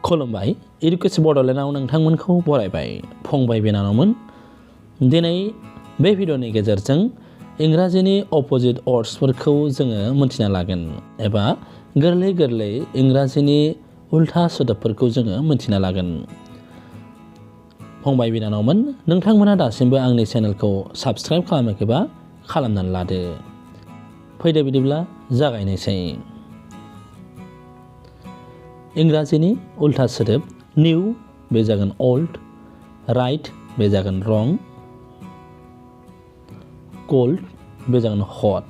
खुलुमबाय इडुकेसन बड'लेण्डआव नोंथांमोनखौ बरायबाय फंबाय बिनानावमोन दिनै बे भिडिअनि गेजेरजों इंराजिनि अपोजिट वर्ड्सफोरखौ जोङो मोनथिना लागोन एबा गोरलै गोरलै इंराजिनि उल्था सोदोबफोरखौ जोङो मोनथिना लागोन। फंबाय बिनानावमोन नोंथांमोना दासिमबो आंनि चेनेलखौ साबस्क्राइब खालामाखैबा खालामनानै लादो। फैदो बिदिब्ला जागायनोसै। इंराजिनि उल्था सोदोब निउ बे जागोन ओल्ड, राइट बे जागोन रं, कोल्ड बे जागोन हट,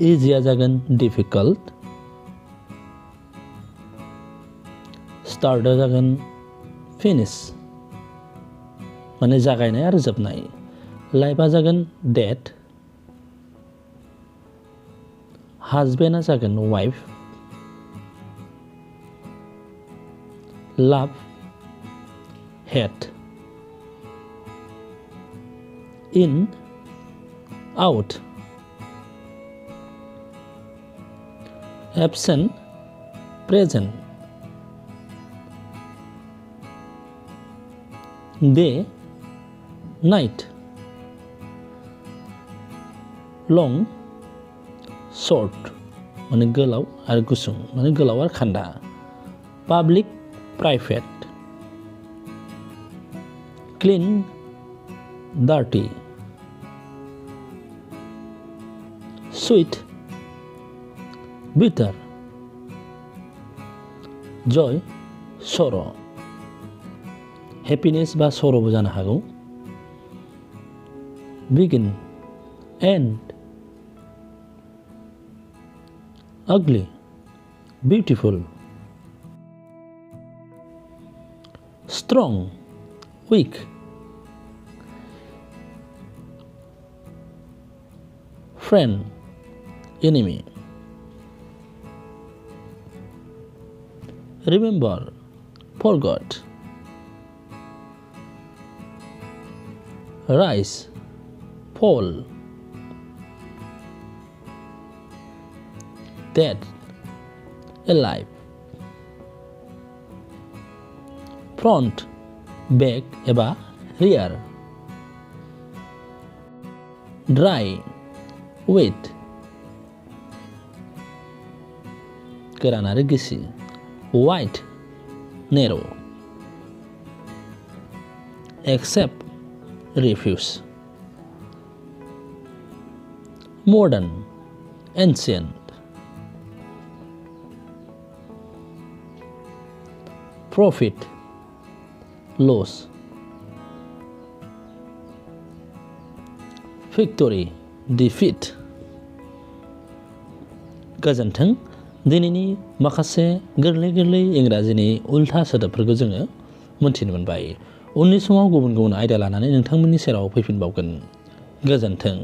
इजिया जागोन डिफिकाल्ट, स्टार्टआ जागोन फिनिश माने जागायनाय आरो जोबनाय, लाइफआ जागोन डेट, हाजबेन्डआ जागोन wife, love hate, in out, absent present, day night, long short माने गोलाव आरो गुसुं माने गोलाव आरो खान्दा, public private, clean dirty, sweet bitter, जय सर', हेपिनेस बा सर'बो जानो हागौ, begin end, ugly beautiful, strong weak, friend enemy, remember forgot, rise fall, dead alive, front back एबा rear, dry wet गोरान आरो गिसि, wide narrow, accept refuse, modern ancient, profit loss, victory defeat। गोजोन्थों दिनैनि माखासे गोरलै गोरलै इंराजिनि उल्था सोदोबफोरखौ जोङो मोनथिनो मोनबाय। उननि समाव गुबुन गुबुन आयदा लानानै नोंथांमोननि सेराव फैफिनबावगोन। गोजोन्थों।